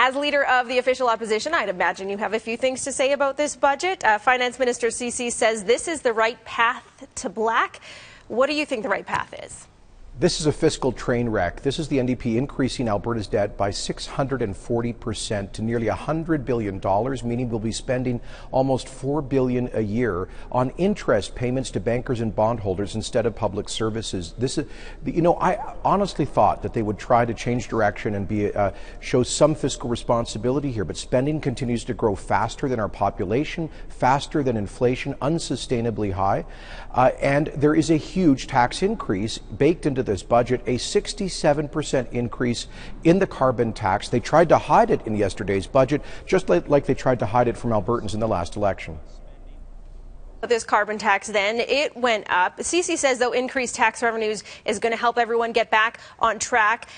As leader of the official opposition, I'd imagine you have a few things to say about this budget. Finance Minister CC says this is the right path to black. What do you think the right path is? This is a fiscal train wreck. This is the NDP increasing Alberta's debt by 640% to nearly $100 billion, meaning we'll be spending almost $4 billion a year on interest payments to bankers and bondholders instead of public services. This is, I honestly thought that they would try to change direction and show some fiscal responsibility here, but spending continues to grow faster than our population, faster than inflation, unsustainably high, and there is a huge tax increase baked into this budget, a 67% increase in the carbon tax. They tried to hide it in yesterday's budget, just like they tried to hide it from Albertans in the last election. This carbon tax, then, it went up. CC says, though, increased tax revenues is going to help everyone get back on track.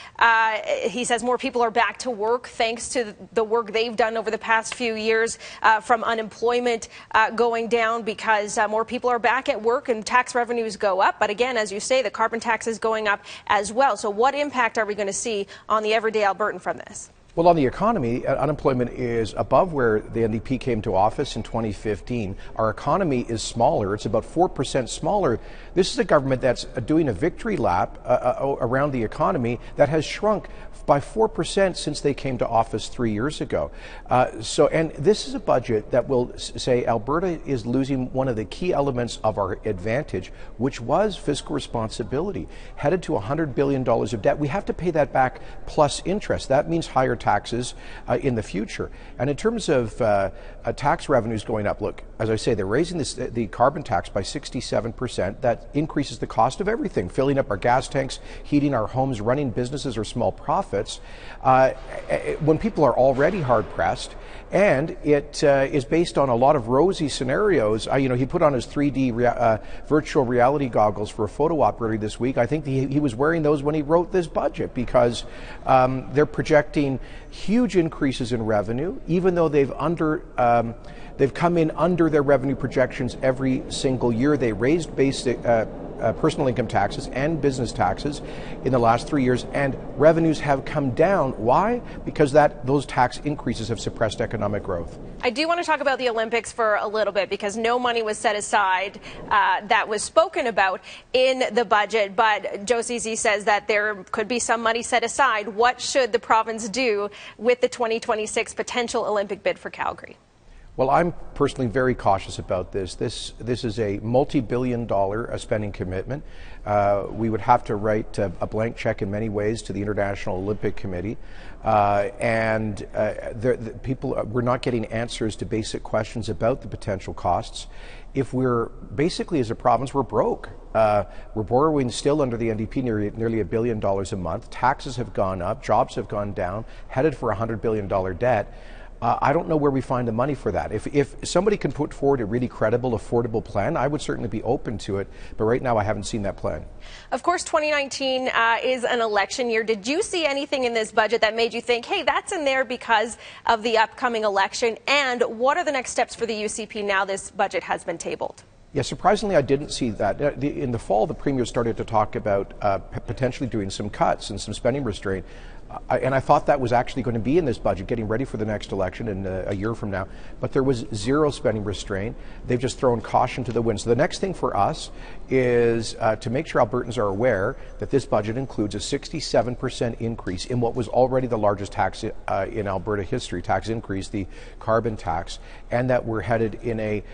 He says more people are back to work thanks to the work they've done over the past few years, from unemployment going down because more people are back at work and tax revenues go up. But again, as you say, the carbon tax is going up as well. So what impact are we going to see on the everyday Albertan from this? Well, on the economy, unemployment is above where the NDP came to office in 2015. Our economy is smaller. It's about 4% smaller. This is a government that's doing a victory lap around the economy that has shrunk by 4% since they came to office 3 years ago. And this is a budget that will say Alberta is losing one of the key elements of our advantage, which was fiscal responsibility, headed to $100 billion of debt. We have to pay that back plus interest. That means higher taxes in the future. And in terms of tax revenues going up, look, as I say, they're raising the carbon tax by 67%. That increases the cost of everything, filling up our gas tanks, heating our homes, running businesses or small profits, when people are already hard-pressed. And it is based on a lot of rosy scenarios. He put on his 3D virtual reality goggles for a photo op earlier this week. I think he was wearing those when he wrote this budget because they're projecting huge increases in revenue, even though they've come in under their revenue projections every single year. They raised basic personal income taxes and business taxes in the last 3 years, and revenues have come down. Why? Because those tax increases have suppressed economic growth. I do want to talk about the Olympics for a little bit because no money was set aside that was spoken about in the budget, but Joe CC says that there could be some money set aside. What should the province do with the 2026 potential Olympic bid for Calgary? Well, I'm personally very cautious about this. This is a multi-billion-dollar spending commitment. We would have to write a blank check in many ways to the International Olympic Committee, and we're not getting answers to basic questions about the potential costs. If we're basically, as a province, we're broke. We're borrowing still under the NDP nearly $1 billion a month. Taxes have gone up, jobs have gone down, headed for a $100 billion debt. I don't know where we find the money for that. If somebody can put forward a really credible, affordable plan, I would certainly be open to it. But right now, I haven't seen that plan. Of course, 2019 is an election year. Did you see anything in this budget that made you think, hey, that's in there because of the upcoming election? And what are the next steps for the UCP now this budget has been tabled? Yeah, surprisingly, I didn't see that. In the fall, the Premier started to talk about potentially doing some cuts and some spending restraint. And I thought that was actually going to be in this budget, getting ready for the next election in a year from now. But there was zero spending restraint. They've just thrown caution to the wind. So the next thing for us is to make sure Albertans are aware that this budget includes a 67% increase in what was already the largest tax in Alberta history, tax increase, the carbon tax, and that we're headed in a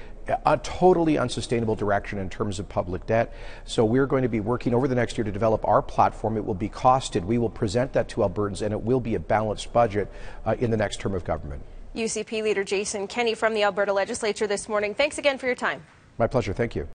totally unsustainable direction in terms of public debt. So we're going to be working over the next year to develop our platform. It will be costed. We will present that to Albertans, and it will be a balanced budget in the next term of government. UCP leader Jason Kenney from the Alberta Legislature this morning. Thanks again for your time. My pleasure. Thank you.